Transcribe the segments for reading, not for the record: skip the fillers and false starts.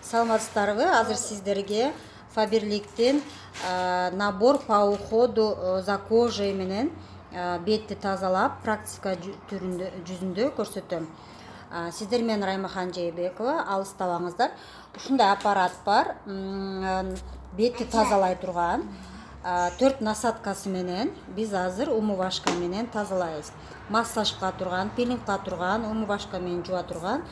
Саламатсыздарбы? Азыр сиздерге Фаберликтен набор по уходу за кожей менен бетти тазалап практика жүзүндө көрсөтөм. Сиздер менен Раймахан Жейбекова, алыстабаңыздар. Ушундай аппарат бар, бетти тазалай турган. 4 насадкасы менен биз азыр умывашка менен тазалайбыз. Массажга турган, пилингга турган, умывашка менен жуа турган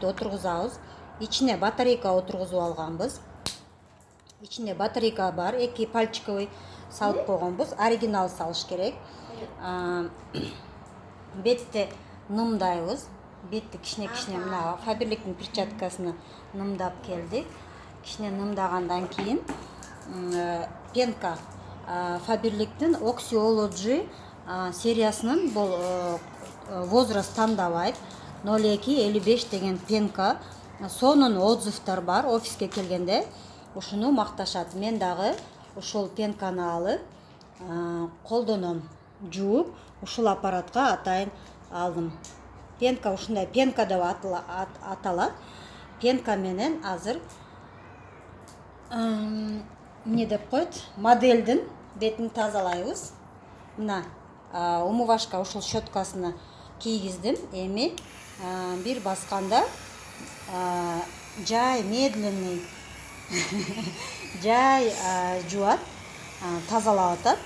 отургузабыз. İçine батарейка отургузуп алганбыз. İçinde батарейка бар, 2 пальчиковый салып койгонбуз. Оригинал салыш керек. Бетти нымдайбыз. Бетти кичине мына Фаберликтин перчаткасына нымдап келдик. Кичине нымдагандан кийин пенка Фаберликтин Oxyology сериясынын бул возраст тандабайт. 02-55 деген пенка. Сонун отзывдар бар офиске келгенде. Ушуну макташат. Мен дагы ушул пенканы алып, колдоном, жууп, ушул аппаратка атайын алдым. Пенка ушундай пенка деп аталат. Пенка менен азыр эмне деп койт? Моделдин бетин тазалайбыз. Мына умывашка ушул щеткасына кийгиздим. Эми бир басканда жай медленный жай жуат, тазалап атат.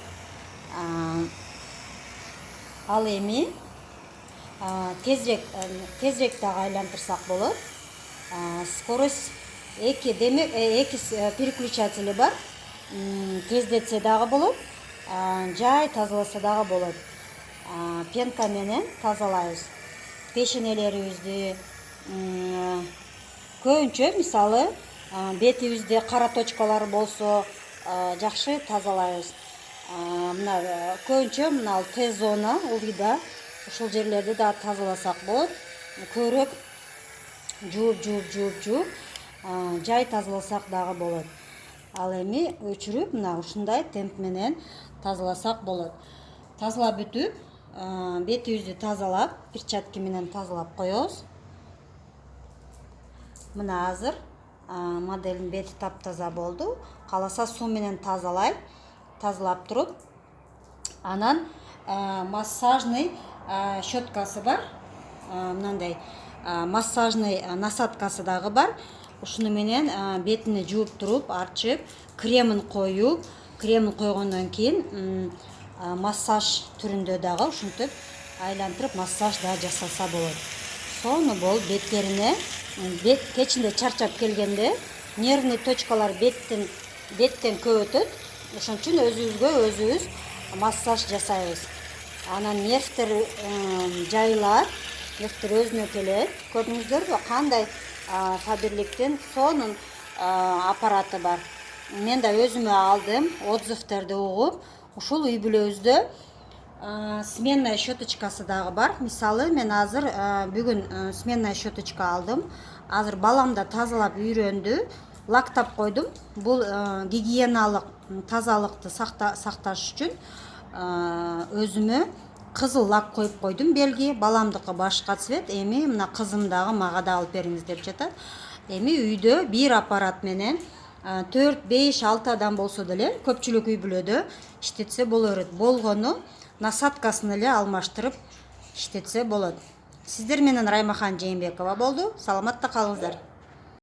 Ал эми тезирээк дагы айлантырсак болот. Скорость 2 демек 2 переключатели бар. Тездетсе дагы болот, жай тазаласа дагы болот. Пенка менен тазалайбыз. Пешенелерибизди, көбүнчө мисалы бетибизде кара точкалар болсо жакшы тазалайбыз. Мына көбүнчө мына Т-зона улида ушул жерлерди да тазаласак болот. Көрөк жууп жай тазаласак дагы болот. Ал эми өчүрүп мына ушундай темп менен тазаласак болот. Тазалап бүтүп, бетибизди тазалап, перчатка менен тазалап коебуз. Мына азыр моделдин бети таптаза болду. Кааласа суу менен тазалап туруп, анан массажный щеткасы бар. Мындай массажный насадкасы дагы бар. Ушуну менен бетине жууп туруп, арчып, кремин койгондон кийин массаж түрүндө дагы ушинтип айлантырып массаж да жасаса болот. Сону бол беттерине, бет кечинде чарчап келгенде нервный точкалар беттен көп өтөт. Ошон үчүн өзүбүз массаж жасайбыз. Анан нервтер жайылат, нервтер өзүнө келет. Көрдүңүздөрбү кандай Фаберликтин сонун аппараты бар. Мен да өзүмө алдым, отзывдарды угуп, ушул үй бүлөбүздө сменная щеточкасы дагы бар. Мисалы мен азыр бүгүн сменная щеточка алдым. Азыр балам да тазалап үйрөндү. Лактап койдум. Бул гигиеналык тазалыкты сакташ үчүн өзүмө кызыл лак коюп койдум белги. Баламдыкы башка цвет, эми мына кызым дагы мага да алып бериңиз деп жатат. Эми үйдө бир аппарат менен 4, 5, 6 адам болсо деле көпчүлүк үй бүлөдө иштетсе боло берет. Болгону насадкасын эле алмаштырып иштетсе болот. Сиздер менен Раймахан Жейбекова болду. Саламатта калыңыздар.